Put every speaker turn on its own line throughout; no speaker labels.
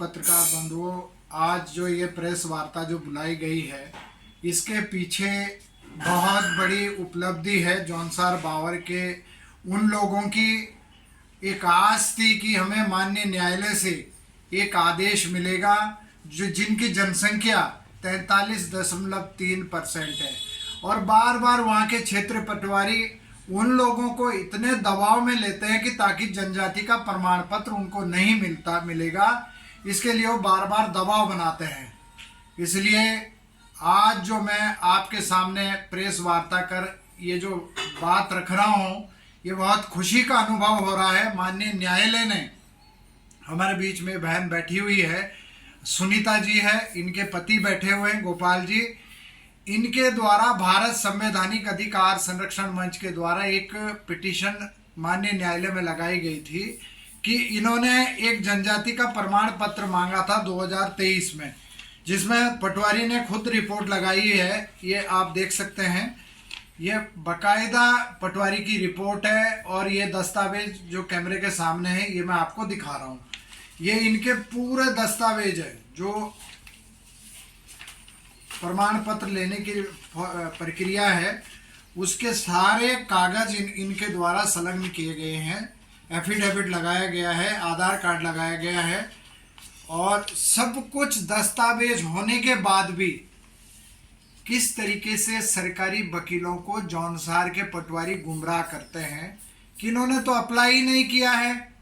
पत्रकार बंधुओं, आज जो ये प्रेस वार्ता जो बुलाई गई है, इसके पीछे बहुत बड़ी उपलब्धि है। जौनसार बावर के उन लोगों की एक आस थी कि हमें माननीय न्यायालय से एक आदेश मिलेगा जो जिनकी जनसंख्या 43.3% है, और बार बार वहाँ के क्षेत्र पटवारी उन लोगों को इतने दबाव में लेते हैं कि ताकि जनजाति का प्रमाण पत्र उनको नहीं मिलेगा, इसके लिए वो बार बार दबाव बनाते हैं। इसलिए आज जो मैं आपके सामने प्रेस वार्ता कर ये जो बात रख रहा हूँ, ये बहुत खुशी का अनुभव हो रहा है। माननीय न्यायालय ने हमारे बीच में बहन बैठी हुई है, सुनीता जी है, इनके पति बैठे हुए हैं गोपाल जी, इनके द्वारा भारत संवैधानिक अधिकार संरक्षण मंच के द्वारा एक पिटीशन माननीय न्यायालय में लगाई गई थी कि इन्होंने एक जनजाति का प्रमाण पत्र मांगा था 2023 में, जिसमें पटवारी ने खुद रिपोर्ट लगाई है। ये आप देख सकते हैं, ये बकायदा पटवारी की रिपोर्ट है और ये दस्तावेज जो कैमरे के सामने है ये मैं आपको दिखा रहा हूँ। ये इनके पूरे दस्तावेज है जो प्रमाण पत्र लेने की प्रक्रिया है, उसके सारे कागज इनके द्वारा संलग्न किए गए हैं। एफिडेविट लगाया गया है, आधार कार्ड लगाया गया है, और सब कुछ दस्तावेज होने के बाद भी किस तरीके से सरकारी वकीलों को जौनसार के पटवारी गुमराह करते हैं कि इन्होंने तो अप्लाई ही नहीं किया है,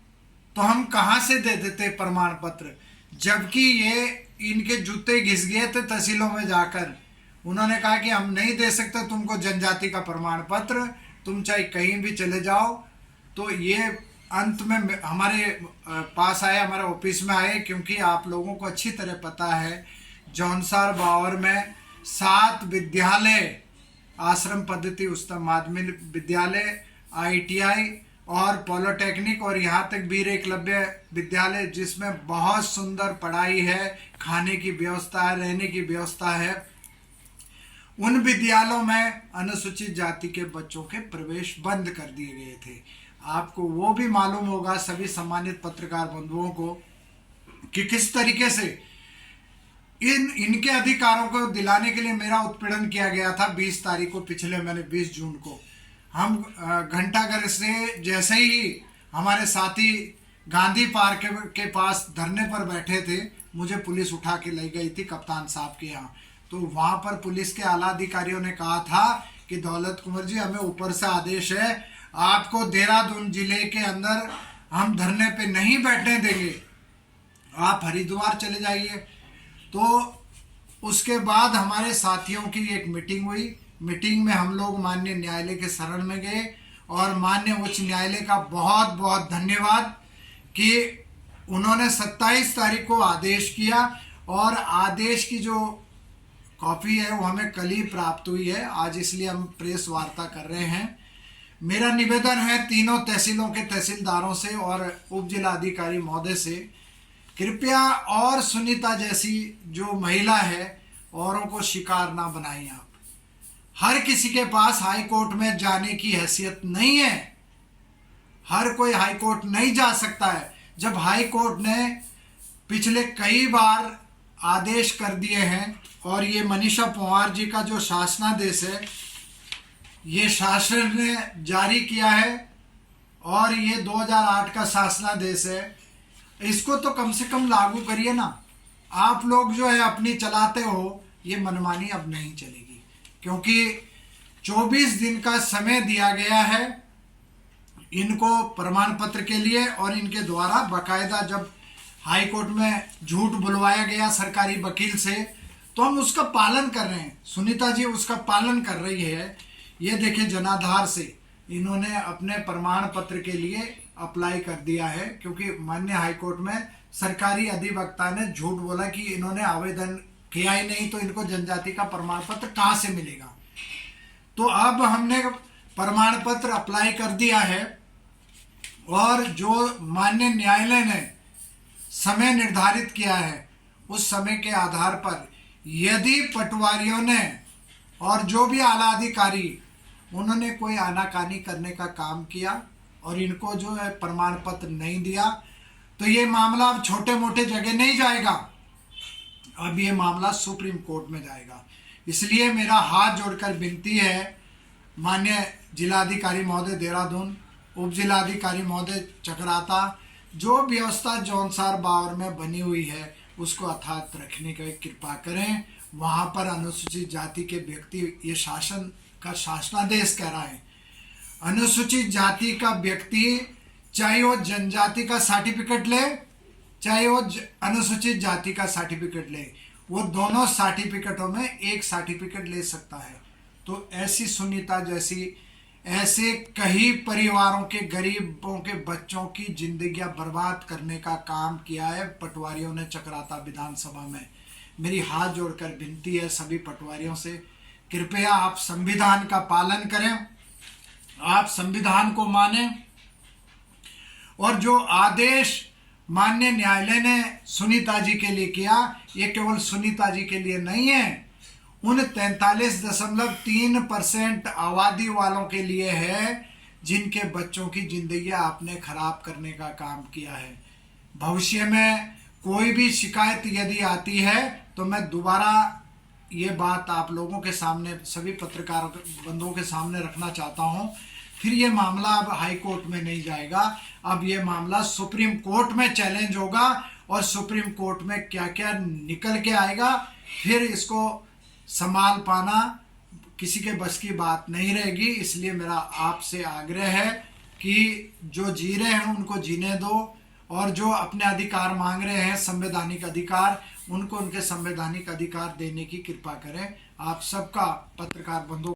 तो हम कहाँ से दे देते प्रमाण पत्र। जबकि ये इनके जूते घिस गए थे तहसीलों में जाकर, उन्होंने कहा कि हम नहीं दे सकते तुमको जनजाति का प्रमाण पत्र, तुम चाहे कहीं भी चले जाओ। तो ये अंत में हमारे पास आए, हमारे ऑफिस में आए, क्योंकि आप लोगों को अच्छी तरह पता है जौनसार बावर में 7 विद्यालय, आश्रम पद्धति उच्चतम माध्यमिक विद्यालय, ITI और पॉलिटेक्निक और यहाँ तक वीर एकलव्य विद्यालय, जिसमें बहुत सुंदर पढ़ाई है, खाने की व्यवस्था है, रहने की व्यवस्था है। उन विद्यालयों में अनुसूचित जाति के बच्चों के प्रवेश बंद कर दिए गए थे। आपको वो भी मालूम होगा सभी सम्मानित पत्रकार बंधुओं को कि किस तरीके से इनके अधिकारों को दिलाने के लिए मेरा उत्पीड़न किया गया था। 20 तारीख को, पिछले महीने 20 जून को, हम घंटाघर से जैसे ही हमारे साथी गांधी पार्क के पास धरने पर बैठे थे, मुझे पुलिस उठा के ले गई थी कप्तान साहब के यहाँ। तो वहाँ पर पुलिस के आला अधिकारियों ने कहा था कि दौलत कुंवर जी, हमें ऊपर से आदेश है, आपको देहरादून जिले के अंदर हम धरने पे नहीं बैठने देंगे, आप हरिद्वार चले जाइए। तो उसके बाद हमारे साथियों की एक मीटिंग हुई। मीटिंग में हम लोग माननीय न्यायालय के शरण में गए और माननीय उच्च न्यायालय का बहुत बहुत धन्यवाद कि उन्होंने 27 तारीख को आदेश किया, और आदेश की जो कॉपी है वो हमें कल ही प्राप्त हुई है। आज इसलिए हम प्रेस वार्ता कर रहे हैं। मेरा निवेदन है तीनों तहसीलों के तहसीलदारों से और उप जिला अधिकारी महोदय से, कृपया और सुनीता जैसी जो महिला है, औरों को शिकार ना बनाएं आप। हर किसी के पास हाई कोर्ट में जाने की हैसियत नहीं है, हर कोई हाई कोर्ट नहीं जा सकता है। जब हाई कोर्ट ने पिछले कई बार आदेश कर दिए हैं, और ये मनीषा पंवार जी का जो शासनादेश है, ये शासन ने जारी किया है, और ये 2008 का शासनादेश है, इसको तो कम से कम लागू करिए ना। आप लोग जो है अपनी चलाते हो, ये मनमानी अब नहीं चलेगी, क्योंकि 24 दिन का समय दिया गया है इनको प्रमाण पत्र के लिए, और इनके द्वारा बाकायदा जब हाई कोर्ट में झूठ बुलवाया गया सरकारी वकील से, तो हम उसका पालन कर रहे हैं। सुनीता जी उसका पालन कर रही है। ये देखिए, जनाधार से इन्होंने अपने प्रमाण पत्र के लिए अप्लाई कर दिया है, क्योंकि माननीय हाई कोर्ट में सरकारी अधिवक्ता ने झूठ बोला कि इन्होंने आवेदन किया ही नहीं, तो इनको जनजाति का प्रमाण पत्र कहाँ से मिलेगा। तो अब हमने प्रमाण पत्र अप्लाई कर दिया है, और जो माननीय न्यायालय ने समय निर्धारित किया है, उस समय के आधार पर यदि पटवारियों ने और जो भी आला अधिकारी उन्होंने कोई आनाकानी करने का काम किया और इनको जो है प्रमाण पत्र नहीं दिया, तो ये मामला अब छोटे मोटे जगह नहीं जाएगा, अब ये मामला सुप्रीम कोर्ट में जाएगा। इसलिए मेरा हाथ जोड़कर विनती है माननीय जिलाधिकारी महोदय देहरादून, उप जिलाधिकारी महोदय चकराता, जो व्यवस्था जौनसार बावर में बनी हुई है उसको अथात रखने की कृपा करें। वहाँ पर अनुसूचित जाति के व्यक्ति, ये शासन का शासनादेश कह रहा है, अनुसूचित जाति का व्यक्ति चाहे वो जनजाति का सर्टिफिकेट ले चाहे वो अनुसूचित जाति का सर्टिफिकेट ले, वो दोनों सर्टिफिकेटों में एक सर्टिफिकेट ले सकता है। तो ऐसी सुनीता जैसी ऐसे कई परिवारों के गरीबों के बच्चों की जिंदगियां बर्बाद करने का काम किया है पटवारियों ने चकराता विधानसभा में। मेरी हाथ जोड़कर विनती है सभी पटवारियों से, कृपया आप संविधान का पालन करें, आप संविधान को मानें, और जो आदेश माननीय न्यायालय ने सुनीता जी के लिए किया, ये केवल सुनीता जी के लिए नहीं है, उन 43.3% आबादी वालों के लिए है जिनके बच्चों की जिंदगी आपने खराब करने का काम किया है। भविष्य में कोई भी शिकायत यदि आती है तो मैं दोबारा ये बात आप लोगों के सामने, सभी पत्रकार बंधुओं के सामने रखना चाहता हूँ। फिर ये मामला अब हाई कोर्ट में नहीं जाएगा, अब ये मामला सुप्रीम कोर्ट में चैलेंज होगा, और सुप्रीम कोर्ट में क्या क्या निकल के आएगा फिर इसको संभाल पाना किसी के बस की बात नहीं रहेगी। इसलिए मेरा आपसे आग्रह है कि जो जी रहे हैं उनको जीने दो, और जो अपने अधिकार मांग रहे हैं संवैधानिक अधिकार, उनको उनके संवैधानिक अधिकार देने की कृपा करें। आप सबका पत्रकार बंधुओं